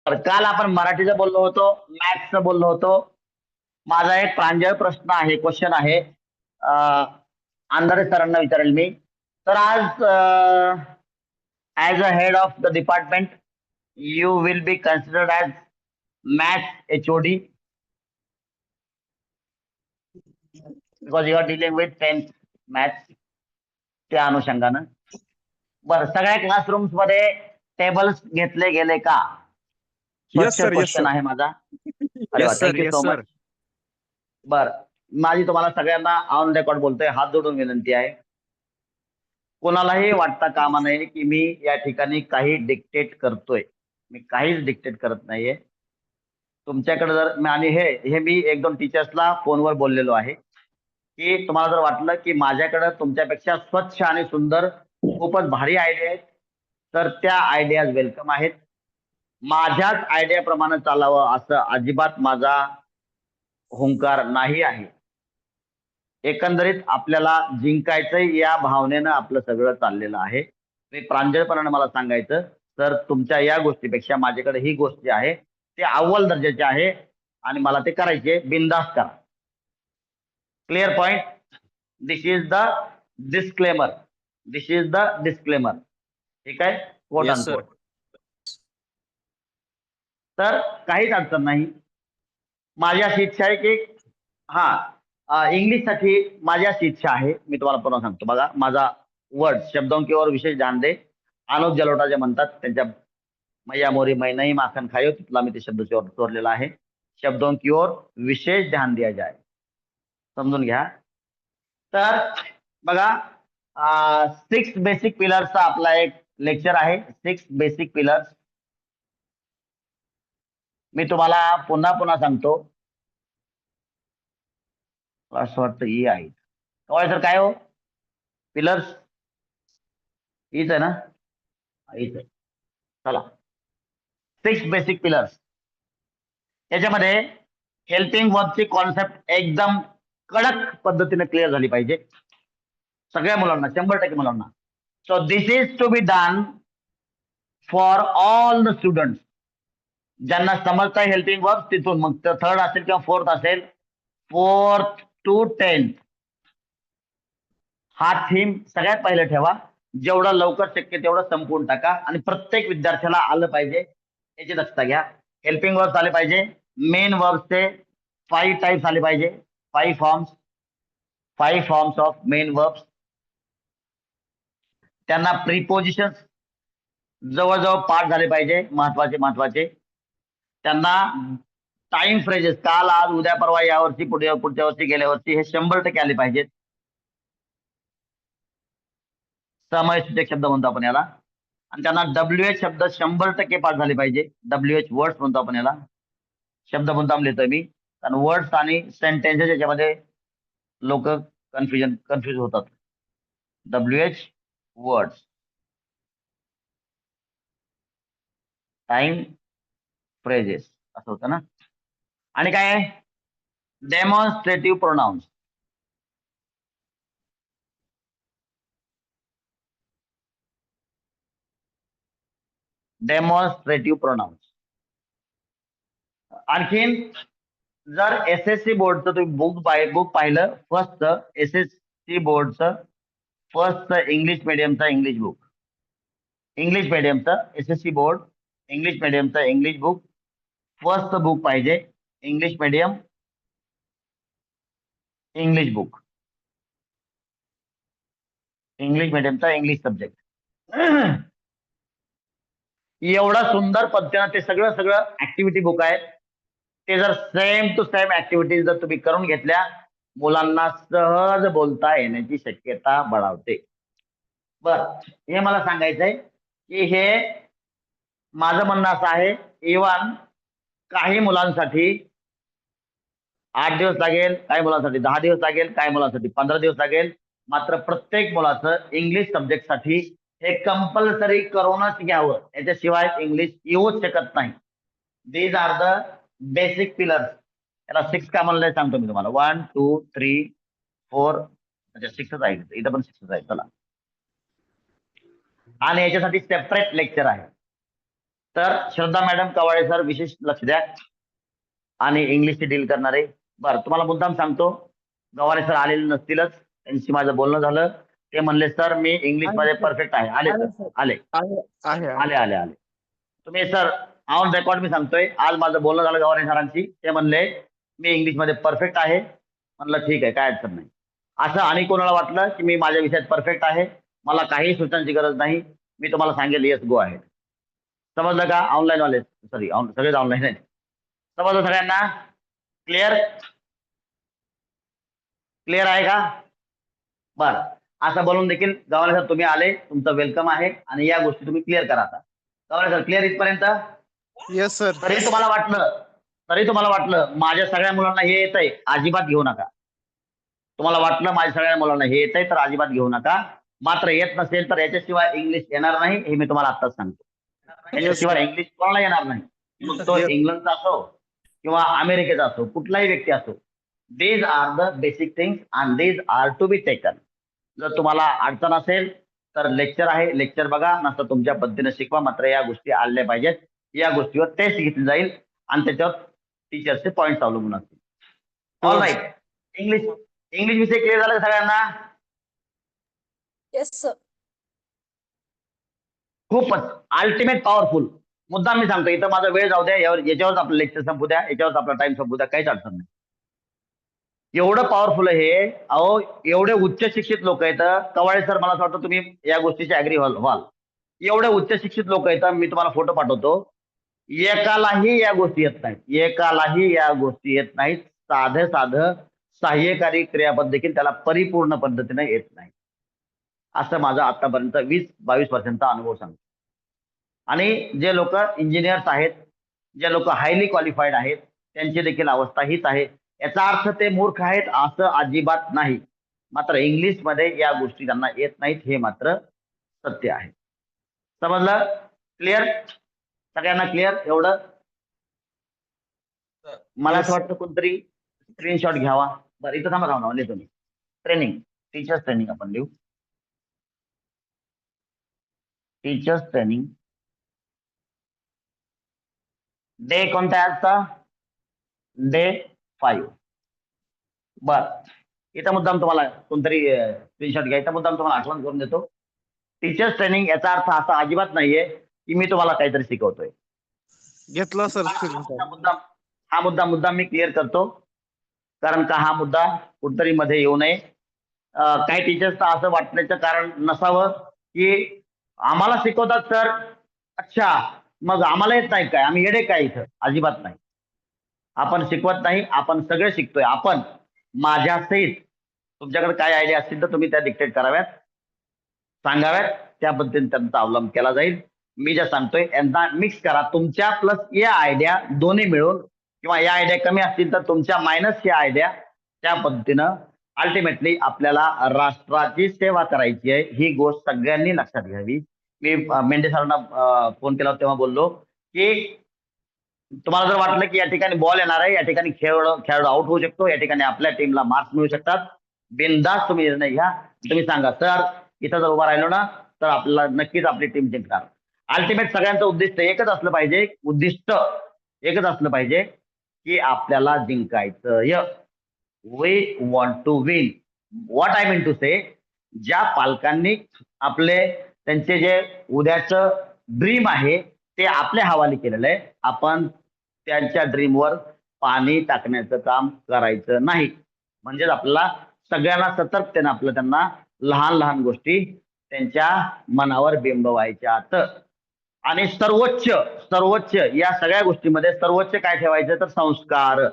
तर काल आपण मराठीचं बोललो होतो, मॅथ्सचं बोललो होतो. माझा एक प्रांजळ प्रश्न आहे, क्वेश्चन आहे. अंधारे सरांना विचारेल मी. तर आज as a head of the department you will be considered as maths HOD because you are dealing with 10th maths. त्या अनुषंगानं बरं, सगळ्या क्लासरूम्स मध्ये टेबल्स घेतले गेले का? येस स्वच्छ सर, येस क्वेश्चन सर. आहे माझा. अरे वा, yes sir, thank you yes so much. Sir. बर, माझी तुम्हाला सगळ्यांना ऑन रेकॉर्ड बोलतोय, हात जोडून विनंती आहे. कोणालाही वाटता कामा नये की मी या ठिकाणी काही डिक्टेट करतोय. मी काहीच डिक्टेट करत नाहीये तुमच्याकडे. जर आणि हे मी 1-2 टीचर्सला फोनवर बोललेलो आहे की तुम्हाला जर वाटलं की माझ्याकडे तुमच्यापेक्षा स्वच्छ आणि सुंदर खूपच भारी आयडिया आहेत, तर त्या आयडियाज वेलकम आहेत. माझ्याच आयडियाप्रमाणे चालावं असं अजिबात माझा हुंकार नाही आहे. एकंदरीत आपल्याला जिंकायचं या भावनेनं आपलं सगळं चाललेलं आहे. मी प्रांजळपणाने मला सांगायचं तर तुमच्या या गोष्टीपेक्षा माझ्याकडे ही गोष्टी आहे ते अव्वल दर्जाचे आहे आणि मला ते करायचे. बिनधास्त करा. Clear point. This is the disclaimer. This is the disclaimer. ठीक आहे, कोट येस सर. अनकोट. तर काहीच अडचण नाही. माझी अशी इच्छा आहे की इंग्लिशसाठी माझी अशी इच्छा आहे. मी तुम्हाला पुन्हा सांगतो बघा, माझा वर्ड शब्दों विशेष ध्यान दे. अनुप जलोटा जे म्हणतात त्यांच्या मैया मोरी मै नहीं माखन खायो, तिथला मी ते शब्द चोरलेला आहे. शब्दों की ओर विशेष ध्यान दिया जाए, समजून घ्या. तर बघा, 6 बेसिक पिलर्सचा आपला एक लेक्चर आहे. 6 बेसिक पिलर्स मी तुम्हाला पुन्हा पुन्हा सांगतो. असं वाटतं ही आहे काय सर? काय हो पिलर्स? हीच आहे ना? हीच आहे. चला, 6 बेसिक पिलर्स. त्याच्यामध्ये हेल्पिंग वर्बची कॉन्सेप्ट एकदम कडक पद्धतीने क्लिअर झाली पाहिजे सगळ्या मुलांना, 100% मुलांना. So this is to be done for all the student. ज्यांना समजताय हेल्पिंग वर्ब तिथून मग थर्ड असेल किंवा फोर्थ असेल, 4th to 10th हा थीम सगळ्यात पहिले ठेवा. जेवढं लवकर शक्य तेवढं संपवून टाका आणि प्रत्येक विद्यार्थ्याला आलं पाहिजे याची दक्षता घ्या. हेल्पिंग वर्ब्स आले पाहिजे. मेन वर्ब्सचे 5 टाइप्स आले पाहिजे. 5 फॉर्म्स ऑफ मेन वर्ब्स. त्यांना प्रिपोजिशन्स जवळजवळ 5 झाले पाहिजे, महत्वाचे. त्यांना टाइम फ्रेजेस काल, आज, उद्या, परवा, यावर्षी, पुढच्या वर्षी, गेल्या वर्षी हे 100% आले पाहिजेत. समयसूचक शब्द म्हणतो आपण याला. आणि त्यांना WH शब्द 100% पाठ झाले पाहिजे. WH वर्ड्स म्हणतो आपण याला. शब्द मुद्दाम लिहितोय मी, कारण वर्ड्स आणि सेंटेन्सेस याच्यामध्ये लोक कन्फ्युज होतात. WH वर्ड्स, टाइम फ्रेजेस असं होतं ना. आणि काय आहे? Demonstrative pronouns. Demonstrative pronouns. आणखीन जर SSC बोर्डचं तुम्ही बुक पाहिलं, फर्स्ट SSC बोर्डचं फर्स्ट इंग्लिश मिडियमचा इंग्लिश बुक, इंग्लिश मिडियमचं SSC बोर्ड इंग्लिश मिडियमचं इंग्लिश बुक, फर्स्ट बुक पाहिजे English medium English book, English मिडियमचा इंग्लिश सब्जेक्ट. एवढं सुंदर पद्धतीनं ते सगळं ऍक्टिव्हिटी बुक आहे. ते जर सेम टू सेम ऍक्टिव्हिटीज जर तुम्ही करून घेतल्या, मुलांना सहज बोलता येण्याची शक्यता बळावते. बर, हे मला सांगायचंय की हे माझं म्हणणं असं आहे, इव्हन काही मुलांसाठी 8 दिवस लागेल, काही मुलांसाठी 10 दिवस लागेल, काही मुलांसाठी 15 दिवस लागेल. मात्र प्रत्येक मुलाचं इंग्लिश सब्जेक्टसाठी हे कंपल्सरी करूनच घ्यावं. याच्याशिवाय इंग्लिश येऊच शकत नाही. These are the basic pillars. याला 6 का म्हणलंय सांगतो मी तुम्हाला. 1 2 3 4 म्हणजे 6च आहे. इथं पण 6च आहे. चला, आणि याच्यासाठी सेपरेट लेक्चर आहे. तर श्रद्धा मॅडम, कवाळे सर विशेष लक्ष द्या आणि इंग्लिशची डील करणारे. बरं, तुम्हाला मुद्दाम सांगतो, गवारे सर आलेले नसतीलच, त्यांची माझं बोलणं झालं. ते म्हणले सर मी इंग्लिश आहे मध्ये सर, परफेक्ट आहे. आले सर, आहे सर, आले आहे आहे आहे. आले आले आले. तुम्ही सर ऑन रेकॉर्ड मी सांगतोय, आज माझं बोलणं झालं गवारे सरांशी. ते म्हणले मी इंग्लिश मध्ये परफेक्ट आहे. म्हणलं ठीक आहे, काय अडचण नाही. असं आणि कोणाला वाटलं की मी माझ्या विषयात परफेक्ट आहे, मला काही सूचनांची गरज नाही, मी तुम्हाला सांगेल येस गो आहे. समजलं का? ऑनलाईन वाले सॉरी सगळेच ऑनलाईन आहेत. समजलं सगळ्यांना? क्लिअर? क्लिअर आहे का? बरं, असं बोलून देखील गव्हाणे सर तुम्ही आले, तुमचं वेलकम आहे आणि या गोष्टी तुम्ही क्लिअर करा आता. गव्हाणे सर क्लिअर इथपर्यंत? Yes sir. तरी तुम्हाला वाटलं माझ्या सगळ्या मुलांना हे येतंय, अजिबात घेऊ नका. तुम्हाला वाटलं माझ्या सगळ्या मुलांना हे येतंय तर अजिबात घेऊ नका. मात्र येत नसेल तर याच्याशिवाय इंग्लिश येणार नाही, हे मी तुम्हाला आत्ताच सांगतो. याच्याशिवाय इंग्लिश कोणाला येणार नाही. मग तो इंग्लंडचा असो किंवा अमेरिकेचा असो, कुठलाही व्यक्ती असो. These are the basic things and these are to be taken. जर तुम्हाला अडचण असेल तर लेक्चर आहे, लेक्चर बघा, नसतं तुमच्या पद्धतीने शिकवा. मात्र या गोष्टी आल्या पाहिजेत. या गोष्टीवर टेस्ट घेतली जाईल आणि त्याच्यावर टीचरचे पॉईंट्स अवलंबून असतील. All right. इंग्लिश इंग्लिश विषय क्लिअर झाला सगळ्यांना? Yes sir. खूपच अल्टिमेट पॉवरफुल. मुद्दा मी सांगतो, इथं माझा वेळ जाऊ द्या, याच्यावरच आपलं लेक्चर संपू द्या, याच्यावरच आपला टाइम संपू द्या, काहीच अडचण नाही. एवढं पॉवरफुल आहे हे. अहो, एवढे उच्च शिक्षित लोक आहेत. कवाळे सर, मला असं वाटतं तुम्ही या गोष्टीचे अग्री व्हाल. एवढे उच्च शिक्षित लोक आहेत, मी तुम्हाला फोटो पाठवतो. एकालाही या गोष्टी येत नाहीत, एकालाही या गोष्टी येत नाहीत. साधं सहाय्यकारी क्रियापद देखील त्याला परिपूर्ण पद्धतीने येत नाही. असं माझा आतापर्यंत 20-22 वर्षांचा अनुभव सांगतो. आणि जे लोक इंजिनियर्स आहेत, जे लोक हायली क्वालिफाईड आहेत, त्यांची देखील अवस्था हीच आहे. याचा अर्थ ते मूर्ख आहेत असं अजिबात नाही. मात्र इंग्लिशमध्ये या गोष्टी त्यांना येत नाहीत, हे मात्र सत्य आहे. समजलं? क्लिअर? सगळ्यांना क्लिअर एवढं? मला असं वाटतं कोणतरी स्क्रीनशॉट घ्यावा. बरं, इथं थांबा लिहितो मी. ट्रेनिंग, टीचर्स ट्रेनिंग आपण लिहू. टीचर्स ट्रेनिंग डे कोणता आहे आजचा? डे 5. बर, इथं मुद्दाम तुम्हाला कोणतरी स्क्रीनशॉट घ्यायचा, मुद्दाम तुम्हाला आठवण करून देतो. टीचर्स ट्रेनिंग याचा अर्थ असा अजिबात नाहीये की मी तुम्हाला काहीतरी शिकवतोय. घेतला सर. हा मुद्दा मी क्लिअर करतो, कारण का हा मुद्दा कुठतरी मध्ये येऊ नये. काही टीचर्सला असं वाटण्याचं कारण नसावं की आम्हाला शिकवतात सर, अच्छा मग आम्हाला येत नाही काय, आम्ही येडे काय इथं? अजिबात नाही. आपण शिकवत नाही, आपण सगळे शिकतोय. आपण माझ्या सहित तुमच्याकडे काय आयडिया असतील तर तुम्ही त्या डिक्टेट कराव्यात, सांगाव्यात, त्या पद्धतीने त्यांचा अवलंब केला जाईल. मी जे सांगतोय यांना मिक्स करा. तुमच्या प्लस या आयडिया दोन्ही मिळून, किंवा या आयडिया कमी असतील तर तुमच्या मायनस या आयडिया, त्या पद्धतीनं अल्टिमेटली आपल्याला राष्ट्राची सेवा करायची आहे. ही गोष्ट सगळ्यांनी लक्षात घ्यावी. मी मेंढे सरांना फोन केला तेव्हा बोललो की तुम्हाला जर वाटलं की या ठिकाणी बॉल येणार आहे, या ठिकाणी खेळाडू आउट होऊ शकतो, या ठिकाणी आपल्या टीमला मार्क्स मिळू शकतात, बिनधास्त तुम्ही निर्णय घ्या. तुम्ही सांगा सर इथं जर उभा राहिलो ना तर आपल्याला नक्कीच आपली टीम जिंकणार. अल्टिमेट सगळ्यांचं उद्दिष्ट एकच असलं पाहिजे की आपल्याला जिंकायचं. We want to win. What I mean to say, ज्या पालकांनी आपले त्यांचे जे उद्याचं ड्रीम आहे ते आपल्या हवाली केलेलं आहे, आपण त्यांच्या ड्रीमवर पाणी टाकण्याचं काम करायचं नाही. म्हणजेच आपल्याला सगळ्यांना सतर्कतेनं आपलं त्यांना लहान गोष्टी त्यांच्या मनावर बिंबवायच्यात. आणि सर्वोच्च या सगळ्या गोष्टीमध्ये सर्वोच्च काय ठेवायचं तर संस्कार.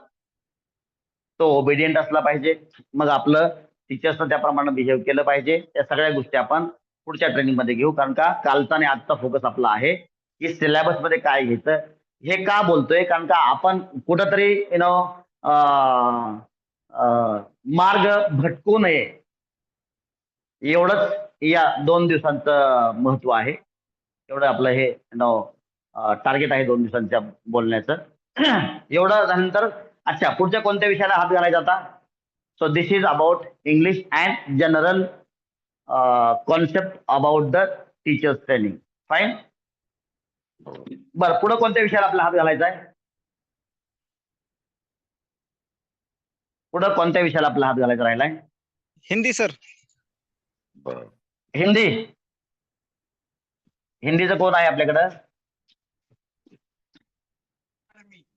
तो ओबिडियंट असला पाहिजे. मग आपलं टीचर्सनं त्याप्रमाणे बिहेव केलं पाहिजे. या सगळ्या गोष्टी आपण पुढच्या ट्रेनिंग मध्ये घेऊ. कारण का कालचा आणि आजचा फोकस आपला आहे की सिलेबस मध्ये काय घ्यायचं. हे का बोलतोय, कारण का आपण कुठंतरी मार्ग भटकू नये, एवढंच या 2 दिवसांचं महत्व आहे. एवढं आपलं हे टार्गेट आहे 2 दिवसांच्या बोलण्याचं. एवढं झाल्यानंतर अच्छा पुढच्या कोणत्या विषयाला हात घालायचा आता? So this is about English and general concept about the teachers training. Fine. बरं, पुढे कोणत्या विषयाला आपला हात घालायचा आहे? पुढे कोणत्या विषयाला आपला हात घालायचा राहिलाय? हिंदी सर. हिंदी. हिंदीचं कोण आहे आपल्याकडं?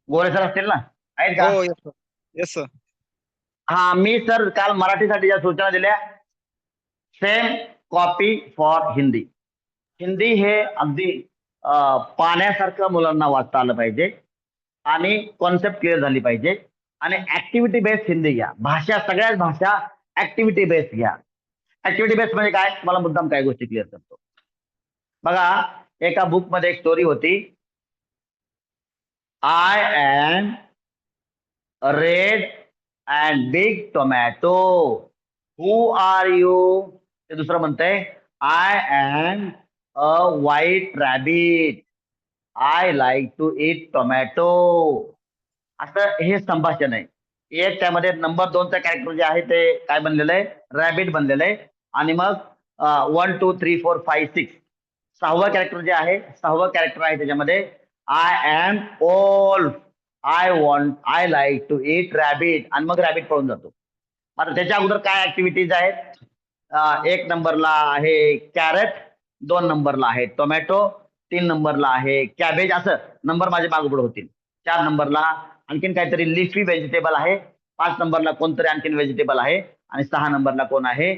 गोरे सर असतील ना, आहेत का? हो येस सर. Yes sir. हा, मी सर काल मराठीसाठी ज्या सूचना दिल्या, same copy for Hindi. Hindi हे अगदी पाण्यासारखं मुलांना वाचता आलं पाहिजे आणि कॉन्सेप्ट क्लिअर झाली पाहिजे आणि ऍक्टिव्हिटी बेस्ड हिंदी घ्या. भाषा, सगळ्याच भाषा ऍक्टिव्हिटी बेस्ड घ्या. ऍक्टिव्हिटी बेस्ड म्हणजे काय, मला मुद्दाम काय गोष्टी क्लिअर करतो. बघा, एका बुक मध्ये एक स्टोरी होती, I am red and big tomato, who are you? ते दुसरं म्हणतंय, I am a white rabbit, I like to eat tomato. असं हे संभाषण आहे. एक त्यामध्ये नंबर 2चा कॅरेक्टर जे आहे ते काय बनलेलं आहे, रॅबिट बनलेलं आहे. आणि मग 1 2 3 4 5 6 6वं कॅरेक्टर जे आहे, 6वं कॅरेक्टर आहे त्याच्यामध्ये, I am wolf, I like to eat rabbit. आणि मग रॅबिट पळून जातो. आता त्याच्या अगोदर काय ऍक्टिव्हिटीज आहेत? 1 नंबरला आहे कॅरेट, 2 नंबरला आहे टोमॅटो, 3 नंबरला आहे कॅबेज. असं नंबर माझे मागपुढे होतील. 4 नंबरला आणखीन काहीतरी लिफी व्हेजिटेबल आहे, 5 नंबरला कोणतरी आणखीन व्हेजिटेबल आहे आणि 6 नंबरला कोण आहे,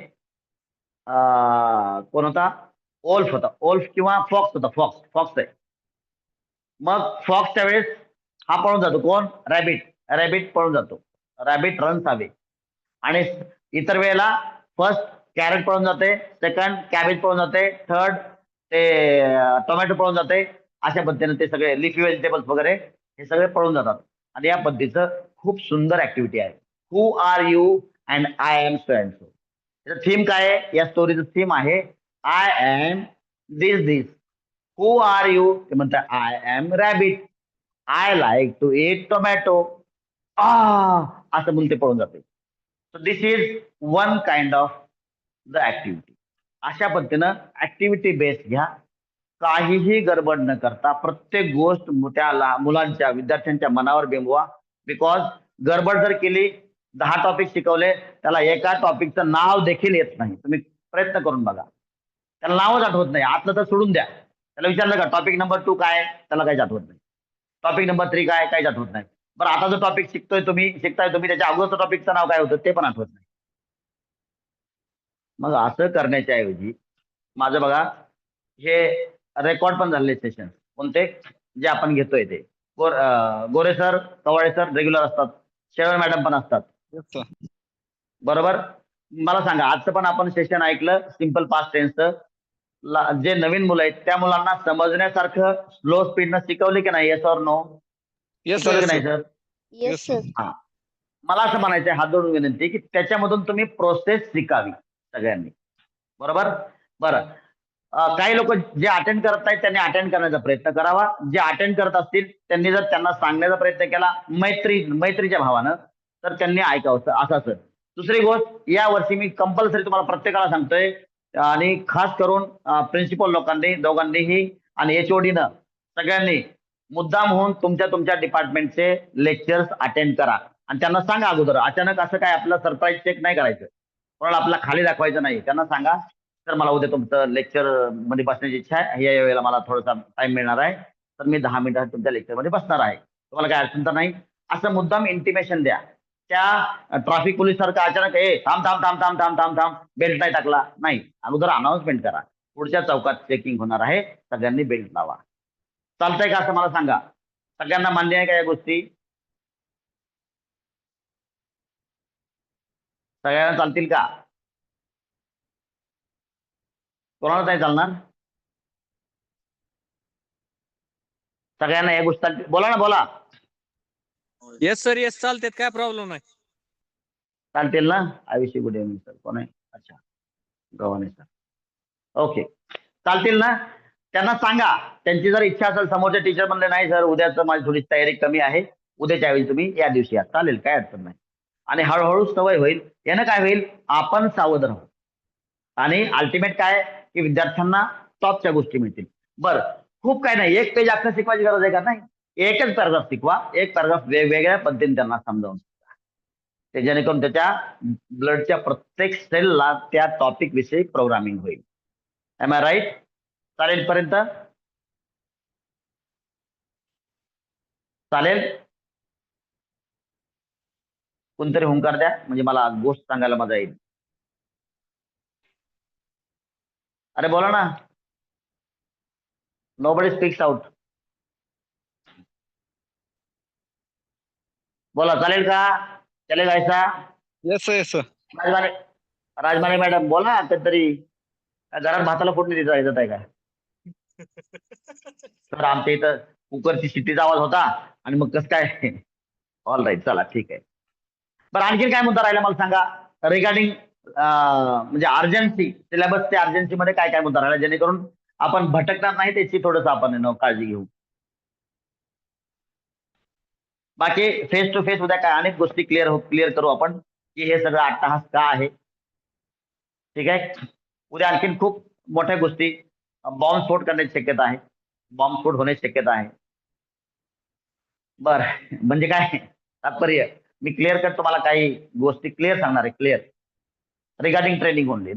कोण होता, ओल्फ होता. ओल्फ किंवा फॉक्स होता, फॉक्स आहे. मग फॉक्सच्या वेळेस हा पळून जातो, कोण, रॅबिट पळून जातो. Rabbit runs away. आणि इतर वेळेला फर्स्ट कॅरेट पळून जाते, सेकंड कॅबेज पळून जाते, थर्ड ते टोमॅटो पळून जाते. अशा पद्धतीने ते सगळे लिफी व्हेजिटेबल्स वगैरे हे सगळे पळून जातात. आणि या पद्धतीचं खूप सुंदर ऍक्टिव्हिटी आहे. Who are you and I am so and so. त्याचं थीम काय आहे, या स्टोरीचं थीम आहे, I am this. Who are you? ते म्हणतात, I am rabbit, I like to eat tomato. असं म्हणून ते पळून जाते. So this is one kind of the activity. अशा पद्धतीनं ऍक्टिव्हिटी बेस्ड घ्या. काहीही गडबड न करता प्रत्येक गोष्ट त्या मुलांच्या, विद्यार्थ्यांच्या मनावर बिंबवा. बिकॉज गडबड जर केली, 10 टॉपिक शिकवले, त्याला एका टॉपिकचं नाव देखील येत नाही. तुम्ही प्रयत्न करून बघा, त्याला नावच आठवत नाही. आतलं तर सोडून द्या. त्याला विचारलं का टॉपिक नंबर 2 काय, त्याला काहीच आठवत नाही. टॉपिक नंबर 3 काय, काहीच आठवत नाही. बरं, आता जो टॉपिक शिकताय तुम्ही, त्याच्या अगोदरचं टॉपिकचं नाव काय होतं ते पण आठवत नाही. मग असं करण्याच्या ऐवजी माझं बघा, हे रेकॉर्ड पण झालेले सेशन कोणते जे आपण घेतोय ते, गोरे सर, कवाळे सर रेग्युलर असतात, शेवळ मॅडम पण असतात, येस सर. बरोबर. मला सांगा, आजचं पण आपण सेशन ऐकलं सिम्पल पास्ट टेन्सचं. जे नवीन मुलं आहेत त्या मुलांना समजण्यासारखं स्लो स्पीडनं शिकवले की नाही? Yes or no? येस शिकवलं की येस नाही सर. सर? Yes sir. हा, मला असं म्हणायचंय, हात जोडून विनंती, की त्याच्यामधून तुम्ही प्रोसेस शिकावी सगळ्यांनी, बरोबर. बरं, काही लोक जे अटेंड करत आहेत त्यांनी अटेंड करण्याचा प्रयत्न करावा. जे अटेंड करत असतील त्यांनी जर त्यांना सांगण्याचा प्रयत्न केला मैत्रीच्या भावानं, तर त्यांनी ऐकावं. असं सर. दुसरी गोष्ट, या वर्षी मी कंपल्सरी तुम्हाला प्रत्येकाला सांगतोय, आणि खास करून प्रिन्सिपल लोकांनी, दोघांनीही आणि एचओडीनं, सगळ्यांनी मुद्दाम होऊन तुमच्या डिपार्टमेंटचे लेक्चर्स अटेंड करा. आणि त्यांना सांगा अगोदर, अचानक असं काय आपलं सरप्राईज चेक नाही करायचं, कोणाला आपला खाली दाखवायचं नाही. त्यांना सांगा, तर मला उद्या तुमचं लेक्चर मध्ये बसण्याची इच्छा आहे, या वेळेला मला थोडासा टाइम मिळणार आहे, तर मी 10 मिनिटात तुमच्या लेक्चर मध्ये बसणार आहे, तुम्हाला काय अडचण तर नाही? असं मुद्दाम इंटिमेशन द्या. त्या ट्रॅफिक पोलीस सारखं अचानक थांब थांब थांब थांब थांब थांब थांब, बेल्ट नाही टाकला नाही, अगोदर अनाउन्समेंट करा, पुढच्या चौकात चेकिंग होणार आहे, सगळ्यांनी बेल्ट लावा. चालतंय का असं मला सांगा? सगळ्यांना मान्य आहे का या गोष्टी? सगळ्यांना चालतील का? कोणाला नाही चालणार? सगळ्यांना या गोष्टी चालतील? बोला ना, बोला. येस सर, येस चालते, काय प्रॉब्लेम नाही. चालतील ना? I wish you good evening sir. कोण आहे? अच्छा, गव्हाणे सर. ओके, चालतील ना? त्यांना सांगा, त्यांची जर इच्छा असेल, समोरच्या टीचर म्हणले नाही सर उद्याच माझी थोडी तयारी कमी आहे, उद्याच्या ऐवजी तुम्ही या दिवशी या, चालेल, काय अडचण नाही. आणि हळूहळू सवय होईल. यानं काय होईल, आपण सावध राहू आणि अल्टिमेट काय की विद्यार्थ्यांना टॉपच्या गोष्टी मिळतील. बरं, खूप काय नाही, एक पेज अख्खं शिकवायची गरज आहे का? नाही, एकच पॅराग्राफ शिकवा, एक पॅराग्राफ वेगवेगळ्या पद्धतीने त्यांना समजावून सांगा. ते जेणेकरून त्याच्या ब्लडच्या प्रत्येक सेलला त्या टॉपिक विषयी प्रोग्रामिंग होईल. Am I right? चालेल पर्यंत? चालेल? कोणतरी हुंकार द्या, म्हणजे मला गोष्ट सांगायला मजा येईल. अरे बोला ना. Nobody speaks out. बोला, चालेल का? चलेगा ऐसा? Yes sir, yes sir. Rajmane Rajmane madam बोला तरी. घरात भाताला फोडणी देता येत आहे का? तर आमच्या इथं कुकरची शिट्टीचा आवाज होता आणि मग कसं काय? ऑल राईट, चला ठीक आहे. बरं, आणखीन काय मुद्दा राहिला मला सांगा रिगार्डिंग म्हणजे अर्जन्सी, सिलेबस ते अर्जन्सी मध्ये काय काय मुद्दा राहिला, जेणेकरून आपण भटकणार नाही त्याची थोडस आपण काळजी घेऊ. बाकी फेस टू फेस उद्या काय अनेक गोष्टी क्लिअर करू आपण की हे सगळं अट्टहास का आहे. ठीक आहे. उद्या आणखीन खूप मोठ्या गोष्टी, बॉम्बस्फोट करण्याची शक्यता आहे, बॉम्बस्फोट होण्याची शक्यता आहे. बर, म्हणजे काय तात्पर्य, मी क्लिअर कट तुम्हाला काही गोष्टी क्लिअर सांगणार आहे, क्लिअर रिगार्डिंग ट्रेनिंग ओनली.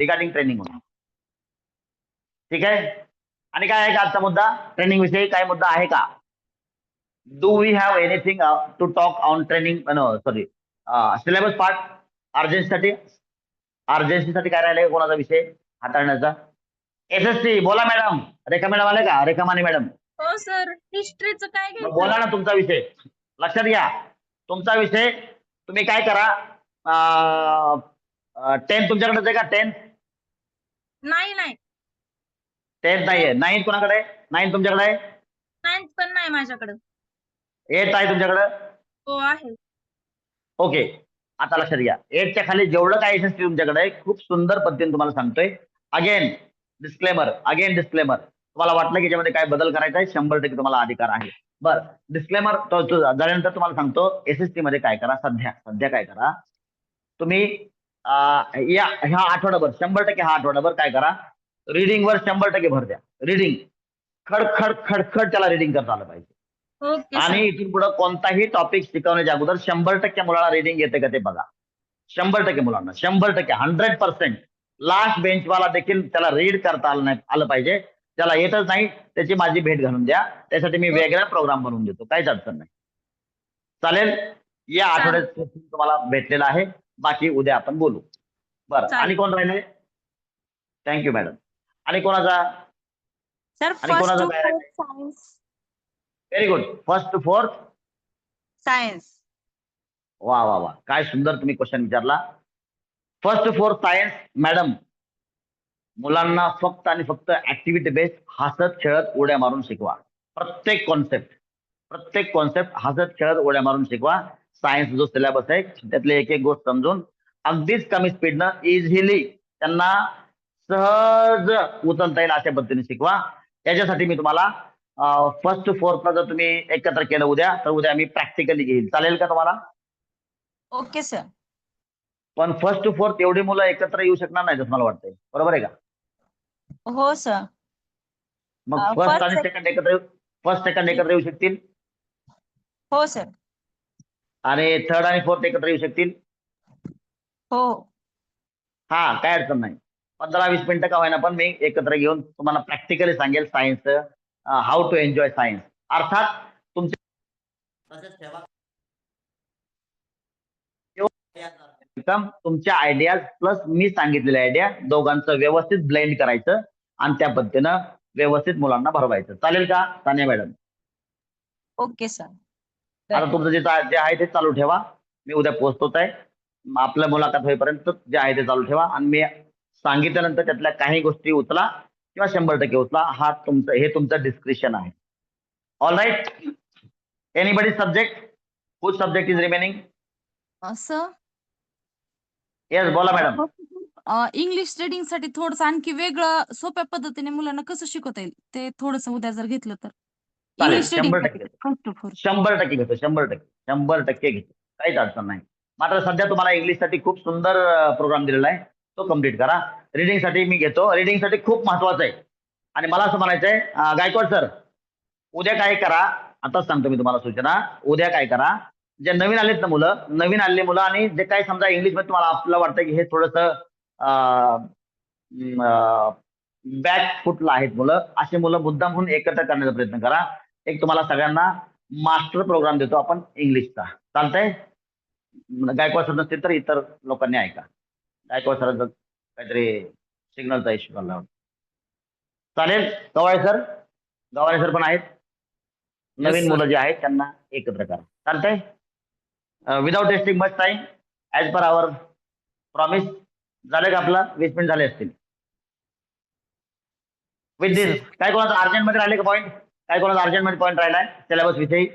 ठीक आहे. आणि काय आहे का आजचा मुद्दा, ट्रेनिंग विषयी काय मुद्दा आहे का? Do we have anything to talk on training, sorry syllabus part अर्जन्सीसाठी काय राहिलंय कोणाचा विषय हाताळण्याचा? SST बोला मॅडम. रेखा मॅडम आले का? रेखा माने मॅडम हो सर, हिस्ट्रीचं काय मग घ्यायचं? बोला ना तुमचा विषय. लक्षात घ्या तुमचा विषय. तुम्ही काय करा, 10 तुमच्याकडेच आहे का? 10 नाही नाही, 10 नाहीये. 9 कोणाकडे आहे? 9 तुमच्याकडे आहे? 9th पण नाही माझ्याकडे. 8 आहे तुमच्याकडे? हो आहे. ओके, आता लक्षात घ्या 8 च्या खाली जेवढं काय SST तुमच्याकडे आहे खूप सुंदर पद्धतीने तुम्हाला सांगतोय. Again disclaimer. तुम्हाला वाटलं की याच्यामध्ये काय बदल करायचा आहे, 100% तुम्हाला अधिकार आहे. बरं, डिस्क्लेमर झाल्यानंतर तुम्हाला सांगतो SST मध्ये काय करा. सध्या काय करा तुम्ही, ह्या आठवड्याभर 100% हा आठवड्याभर काय करा, रिडिंगवर 100% भर द्या. रिडिंग खड त्याला रिडिंग करता आलं पाहिजे. ओके आणि सर. इथून पुढे कोणताही टॉपिक शिकवण्याच्या अगोदर 100% मुलाला रिडिंग येते का ते बघा. 100% मुलांना 100%, 100%. लास्ट बेंचवाला देखील त्याला रीड करता आलं पाहिजे. त्याला येतच नाही त्याची माझी भेट घालून द्या, त्यासाठी मी वेगळा प्रोग्राम बनवून देतो, काहीच अडचण नाही. चालेल. या आठवड्यात तुम्हाला भेटलेला आहे, बाकी उद्या आपण बोलू. बरं, चालेल. आणि कोण राहिले? Thank you madam. आणि कोणाचा? सर आणि फर्स्ट कोणाचं टू काय आहे? Fourth science. Very good. First to fourth science. वा वा वा, काय सुंदर तुम्ही क्वेश्चन विचारला. First to fourth science madam मुलांना फक्त आणि फक्त ऍक्टिव्हिटी बेस्ड हसत खेळत उड्या मारून शिकवा. प्रत्येक कॉन्सेप्ट हसत खेळत उड्या मारून शिकवा. सायन्स जो सिलेबस आहे त्यातले एक एक गोष्ट समजून अगदीच कमी स्पीडनं इझिली त्यांना सहज उचलता येईल अशा पद्धतीने शिकवा. याच्यासाठी मी तुम्हाला फर्स्ट टू फोर्थला जर तुम्ही एकत्र केलं उद्या, तर उद्या मी प्रॅक्टिकली घेईल. चालेल का तुम्हाला? Okay sir. पण फर्स्ट टू फोर्थ एवढी मुलं एकत्र येऊ शकणार नाही असं मला वाटतंय, बरोबर आहे का? हो सर. मग फर्स्ट आणि first- सेकंड एकत्र येऊ शकतील हो सर. आणि थर्ड आणि फोर्थ एकत्र येऊ शकतील. हो. हा, काय अडचण नाही. 15-20 मिनिटं का होईना पण मी एकत्र घेऊन तुम्हाला प्रॅक्टिकली सांगेल science, how to enjoy science. अर्थात तुमच्या आयडिया प्लस मी सांगितलेल्या आयडिया दोघांचं व्यवस्थित ब्लेंड करायचं आणि त्या पद्धतीनं व्यवस्थित मुलांना भरवायचं. चालेल का तान्या मॅडम? Okay sir. आता तुमचं जे आहे ते चालू ठेवा. मी उद्या पोहोचतोच आहे. आपलं मुलाखत होईपर्यंत जे आहे ते चालू ठेवा आणि मी सांगितल्यानंतर त्यातल्या काही गोष्टी उचला किंवा 100% उचला. हे तुमचं डिस्क्रिप्शन आहे. All right. Anybody subject? Which subject is remaining? असं येस, बोला मॅडम. इंग्लिश रिडिंग साठी थोडस आणखी वेगळं सोप्या पद्धतीने मुलांना कसं शिकवता येईल ते थोडस उद्या जर घेतलं तर. चालेल, English reading 100% first to fourth. 100% घेतो. 100% घेतो, काहीच अडचण नाही. मात्र सध्या तुम्हाला इंग्लिशसाठी खूप सुंदर प्रोग्राम दिलेला आहे, तो कम्प्लीट करा. रिडिंगसाठी मी घेतो. रिडिंगसाठी खूप महत्वाचं आहे आणि मला असं म्हणायचं आहे, गायकवाड सर उद्या काय करा, आताच सांगतो मी तुम्हाला सूचना. उद्या काय करा, जे नवीन आलेत ना मुलं, नवीन आलेली मुलं आणि जे काही समजा इंग्लिश मध्ये तुम्हाला आपल्याला वाटतं की हे थोडंसं बॅक फुटला आहेत मुलं, असे मुलं मुद्दाम म्हणून एकत्र करण्याचा प्रयत्न करा. एक तुम्हाला सगळ्यांना मास्टर प्रोग्राम देतो आपण इंग्लिशचा. चालतंय? गायकवाड सर नसतील तर इतर लोकांनी ऐका. गायकवाड सरांचं काहीतरी सिग्नलचा इश्यू झाला होता. चालेल? गवाळे सर पण आहेत. नवीन sir. मुलं जे आहेत त्यांना एकत्र करा. चालतंय? Without testing much time as per hour promise. झालं का आपलं? 20 मिनिट झाले असतील. विथ दिस काय कोणाचा अर्जंट मध्ये राहिले का पॉईंट? काय कोणाचा अर्जंट मध्ये पॉईंट राहिलाय सिलेबस विषयी?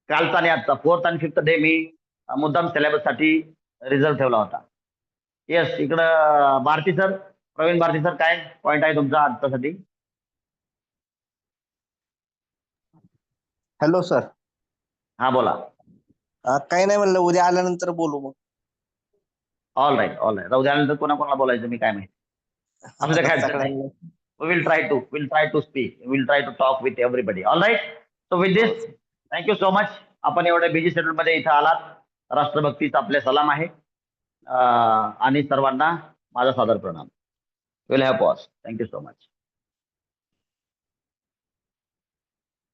कालचा आणि आजचा 4th आणि 5th डे मी मुद्दाम सिलेबस साठी रिझर्व ठेवला होता. येस, इकडं भारती सर, प्रवीण भारती सर, काय पॉईंट आहे तुमचा आजच्यासाठी? Hello sir. हा बोला. काही नाही म्हणलं, उद्या आल्यानंतर बोलू मग. All right. उद्या आल्यानंतर कोणाला बोलायचं मी काय माहिती. आपलं काय अडचण नाही. We'll try to speak. We'll try to talk with everybody. All right. So with this, thank you so much. आपण एवढ्या बिझी शेड्यूल मध्ये इथं आलात. राष्ट्रभक्तीचा आपले सलाम आहे. आणि सर्वांना माझा सादर प्रणाम. We'll have pause. Thank you so much.